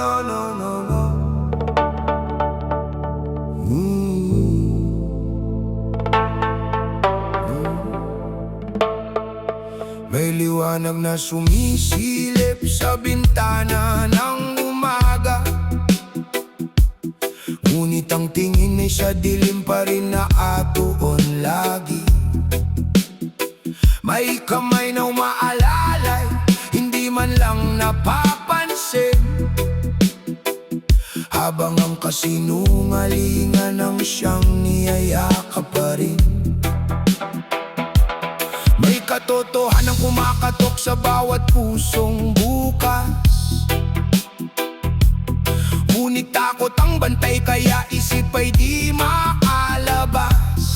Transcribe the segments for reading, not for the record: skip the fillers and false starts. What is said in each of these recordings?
no. May liwanag na sumisilip sa bintana ng umaga, ngunit ang tingin ay sa dilim pa rin na atuon lagi. May kamay na umaalalay, hindi man lang napapansin, habang ang kasinungalingan ang siyang niyayakap pa rin. May katotohanan kumakatok sa bawat pusong bukas, ngunit takot ang bantay kaya isip ay di maalabas.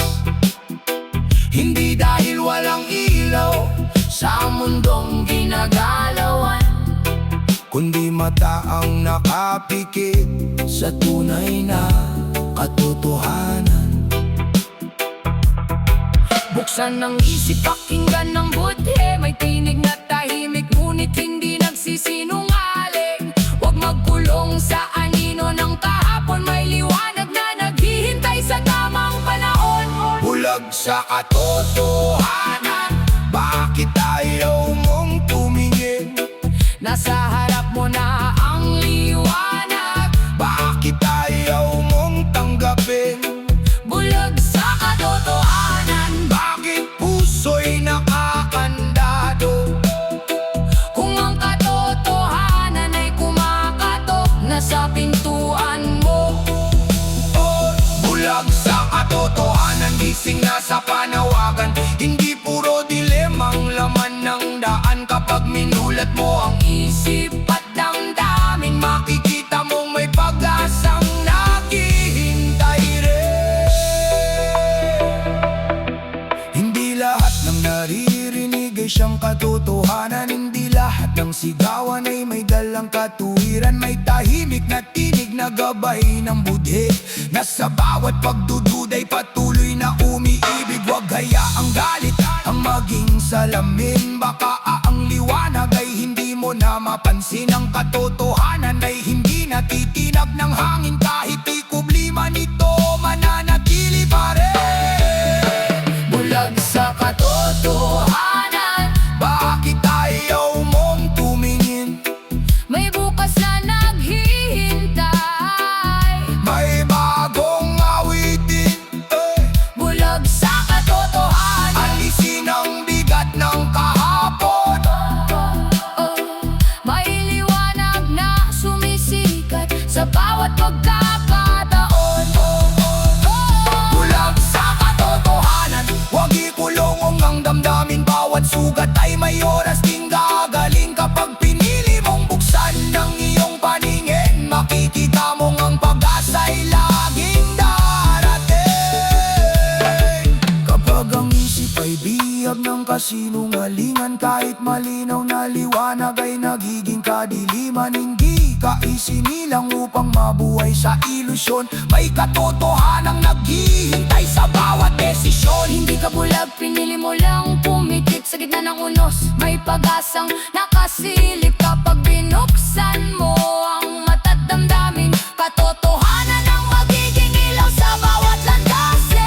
Hindi dahil walang ilaw sa mundong ginagalawan, kundi mata ang nakapikit sa tunay na katotohanan. Buksan ang isip, pakinggan ng budhe. May tinig na tahimik, ngunit hindi nagsisinungaling. Huwag magkulong sa anino ng kahapon. May liwanag na naghihintay sa tamang panahon. Bulag sa katotohanan, bakit ayaw mong tumingin? Nasa harap mo na ang liwanag, bakit ayaw mong tanggapin? Bulag sa katotohanan, bakit puso'y nakakandado? Kung ang katotohanan ay kumakatok na sa pintuan mo. Oh, bulag sa katotohanan, gising na sa panawagan. Hindi puro dilemang laman ng daan. Kapag minulat mo ang isip at damdamin, makikita mong may pag-asang naghihintay rin. Hindi lahat ng naririnig ay siyang katotohanan. Hindi lahat ng sigawan ay may dalang katuwiran. May tahimik na tinig na gabay ng budhe, na sa bawat pagdududa'y patuloy na umiibig. Huwag hayaang galit ang maging salamin. Baka ang liwanag ay hindi mo na mapansin. Ang katotohanan ay hindi natitinag ng hangin. Kahit ikubli man ito, mananatili pa rin. Bulag sa katotohanan, bakit ayaw mong tumingin? May bukas na naghihintay, may bagong awitin. Bulag sa katotohanan, alisin ang bigat ng kahapon. May liwanag na sumisikat sa bawat pagkakataon. Bulag sa katotohanan, huwag ikulong ang damdamin. Bawat sugat ay may oras ding gagaling. Kapag pinili mong buksan ng iyong paningin, makikita mong ang pag-asa'y laging darating. Kapag ang isip ay bihag ng kasinungalingan, kahit malinaw na liwanag ay nagiging kadiliman. Hindi ka isinilang upang mabuhay sa ilusyon. May katotohanang naghihintay sa bawat desisyon. Hindi ka bulag, pinili mo lang pumikit sa gitna ng unos. May pag-asang nakasilip kapag binuksan mo ang mata't damdamin. Katotohanan ang magiging ilaw sa bawat landasin.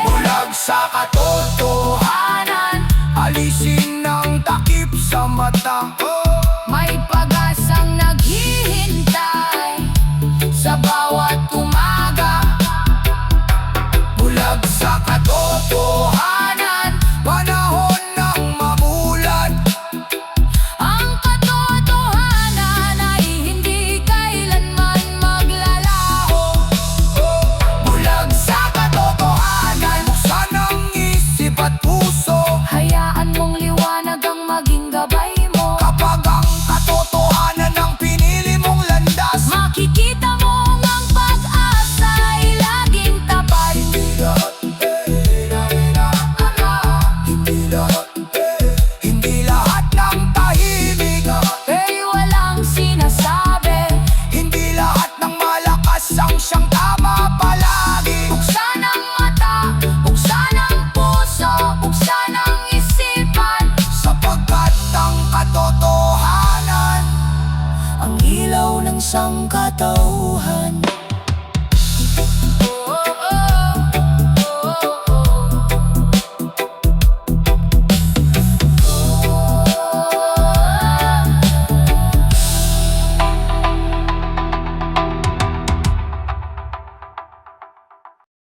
Bulag sa katotohanan, alisin ang takip sa mata. May pag-asang naghihintay sa bawat umaga. Bulag sa katotohanan, panahon ng mamulat. Ang katotohanan ay hindi kailanman maglalaho. Bulag sa katotohanan, buksan ang isip at puso. Hayaan mong liwanag ang maging gabay mo. Kapag ang ilaw ng sangkatauhan.